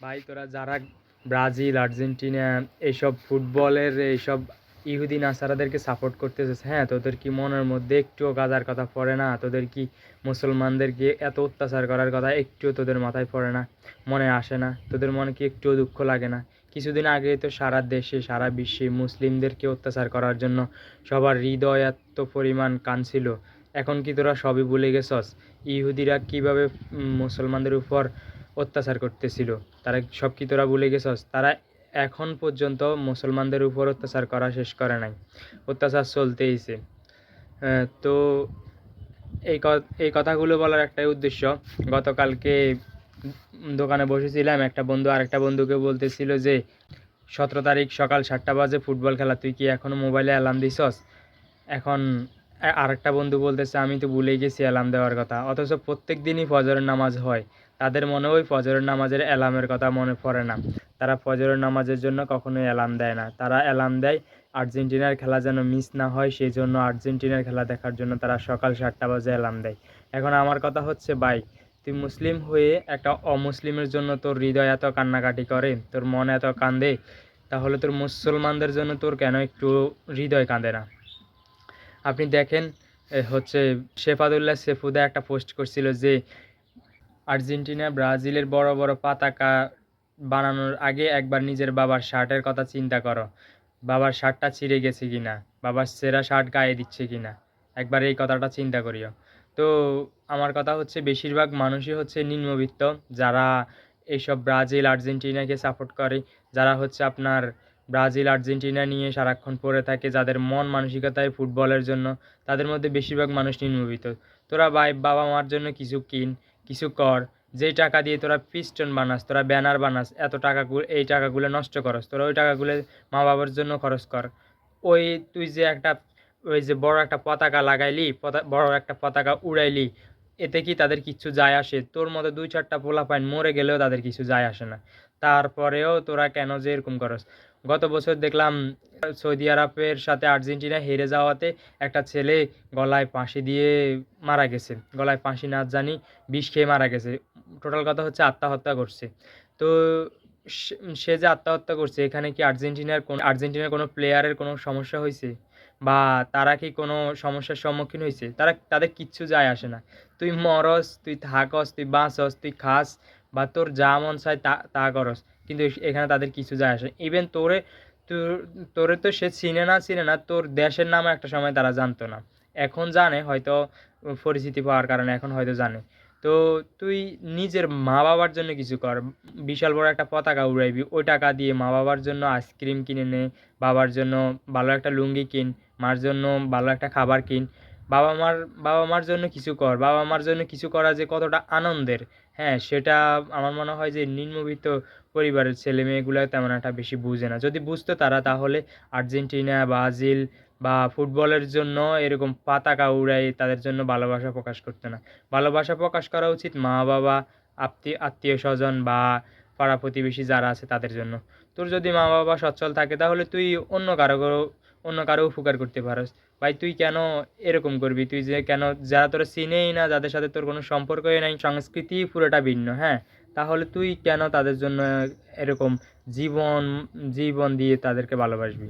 ভাই তোরা যারা ব্রাজিল আর্জেন্টিনা এইসব ফুটবলের এইসব ইহুদি নাসারাদেরকে সাপোর্ট করতেছিস, হ্যাঁ তোদের কি মনের মধ্যে একটুও গাজার কথা পড়ে না? তোদের কি মুসলমানদেরকে এত অত্যাচার করার কথা একটুও তোদের মাথায় পড়ে না, মনে আসে না? তোদের মনে কি একটুও দুঃখ লাগে না? কিছুদিন আগে তো সারা দেশে সারা বিশ্বে মুসলিমদেরকে অত্যাচার করার জন্য সবার হৃদয় এত পরিমাণ কাঁদছিল। এখন কি তোরা সবই ভুলে গেছস? ইহুদিরা কিভাবে মুসলমানদের উপর অত্যাচার করতেছিল, তারা সব কি তোরা ভুলে গেছস? তারা এখন পর্যন্ত মুসলমানদের উপর অত্যাচার করা শেষ করে নাই, অত্যাচার চলতেইছে। তো এই কথাগুলো বলার একটাই উদ্দেশ্য। গতকালকে দোকানে বসেছিলাম, একটা বন্ধু আরেকটা বন্ধুকে বলতেছিল যে 17 তারিখ সকাল 7টা বাজে ফুটবল খেলা, তুই কি এখনো মোবাইলে অ্যালার্ম দিছস? এখন আরেকটা বন্ধু বলতেছে আমি তো ভুলেই গেছি অ্যালার্ম দেওয়ার কথা, অথচ প্রত্যেক দিনই ফজরের নামাজ হয়। তাদের মনে ওই ফজরের নামাজের অ্যালার্মের কথা মনে পড়ে না। তারা ফজরের নামাজের জন্য কখনোই অ্যালার্ম দেয় না, তারা অ্যালার্ম দেয় আর্জেন্টিনার খেলা যেন মিস না হয়, সেই জন্য আর্জেন্টিনার খেলা দেখার জন্য তারা সকাল 7টা বাজে অ্যালার্ম দেয়। এখন আমার কথা হচ্ছে ভাই, তুই মুসলিম হয়ে একটা অমুসলিমের জন্য তোর হৃদয় এত কান্নাকাটি করে, তোর মন এত কাঁদে, তাহলে তোর মুসলমানদের জন্য তোর কেন একটু হৃদয় কাঁদে না? আপনি দেখেন, হচ্ছে শেফাদুল্লাহ সেফুদা একটা পোস্ট করছিল যে আর্জেন্টিনা ব্রাজিলের বড় বড় পতাকা বানানোর আগে একবার নিজের বাবার শার্টের কথা চিন্তা করো, বাবার শার্টটা ছিঁড়ে গেছে কিনা, বাবার ছেঁড়া শার্ট গায়ে দিচ্ছে কিনা, একবার এই কথাটা চিন্তা করিও। তো আমার কথা হচ্ছে বেশিরভাগ মানুষই হচ্ছে নিম্নবিত্ত, যারা এইসব ব্রাজিল আর্জেন্টিনাকে সাপোর্ট করে, যারা হচ্ছে আপনার ব্রাজিল আর্জেন্টিনা নিয়ে সারাক্ষণ পড়ে থাকে, যাদের মন মানসিকতায় ফুটবলের জন্য, তাদের মধ্যে বেশিরভাগ মানুষ নিম্নবিত্ত। তোরা ভাই বাবা মার জন্য কিছু কিন, কিছু কর, যেই টাকা দিয়ে তোরা পিস্টন বানাস, তোরা ব্যানার বানাস, এত টাকাগুলো এই টাকাগুলো নষ্ট করস, তোরা ওই টাকাগুলো মা বাবার জন্য খরচ কর। ওই তুই যে একটা ওই যে বড় একটা পতাকা লাগাইলি, বড় একটা পতাকা উড়াইলি, এতে কি তাদের কিচ্ছু যায় আসে? তোর মতো 2-4টা পোলাপাইন মরে গেলেও তাদের কিছু যায় আসে না। তারপরেও তোরা কেন যে এরকম করস? গত বছর দেখলাম সৌদি আরবের সাথে আর্জেন্টিনা হেরে যাওয়াতে একটা ছেলে গলায় ফাঁসি দিয়ে মারা গেছে, গলায় ফাঁসি না জানি বিষ খেয়ে মারা গেছে। টোটাল কথা হচ্ছে আত্মহত্যা করছে। তো সে যে আত্মহত্যা করছে, এখানে কি আর্জেন্টিনার কোনো প্লেয়ারের কোনো সমস্যা হয়েছে? বা তারা কি কোনো সমস্যার সম্মুখীন হয়েছে? তাদের কিচ্ছু যায় আসে না। তুই মরস, তুই থাকস, তুই বাঁচস, তুই খাস, বা তোর যা মন চায় তা তা করস, কিন্তু এখানে তাদের কিছু যায় আসে না। ইভেন তোরে তো সে চিনে না, তোর দেশের নামও একটা সময় তারা জানতো না, এখন জানে হয়তো, পরিচিতি পাওয়ার কারণে এখন হয়তো জানে। তো তুই নিজের মা বাবার জন্য কিছু কর। বিশাল বড় একটা পতাকা উড়াইবি, ওই টাকা দিয়ে মা বাবার জন্য আইসক্রিম কিনে নে, বাবার জন্য ভালো একটা লুঙ্গি কিন, মার জন্য ভালো একটা খাবার কিন। বাবা মার বাবা মার জন্য কিছু কর। বাবা মার জন্য কিছু করা যে কতটা আনন্দের, হ্যাঁ সেটা আমার মনে হয় যে নিম্নবিত্ত পরিবারের ছেলে মেয়েগুলো তেমন একটা বেশি বুঝে না। যদি বুঝতো তারা, তাহলে আর্জেন্টিনা, ব্রাজিল বা ফুটবলের জন্য এরকম পতাকা উড়াই তাদের জন্য ভালোবাসা প্রকাশ করতো না। ভালোবাসা প্রকাশ করা উচিত মা বাবা, আত্মীয় স্বজন বা পাড়া প্রতিবেশী যারা আছে তাদের জন্য। তোর যদি মা বাবা সচ্ছল থাকে তাহলে তুই অন্য কারো উপকার করতে পারস। ভাই তুই কেন এরকম করবি? তুই যে কেন, যারা তোরা চিনেই না, যাদের সাথে তোর কোনো সম্পর্কই নাই, সংস্কৃতি পুরোটা ভিন্ন, হ্যাঁ, তাহলে তুই কেন তাদের জন্য এরকম জীবন জীবন দিয়ে তাদেরকে ভালোবাসবি?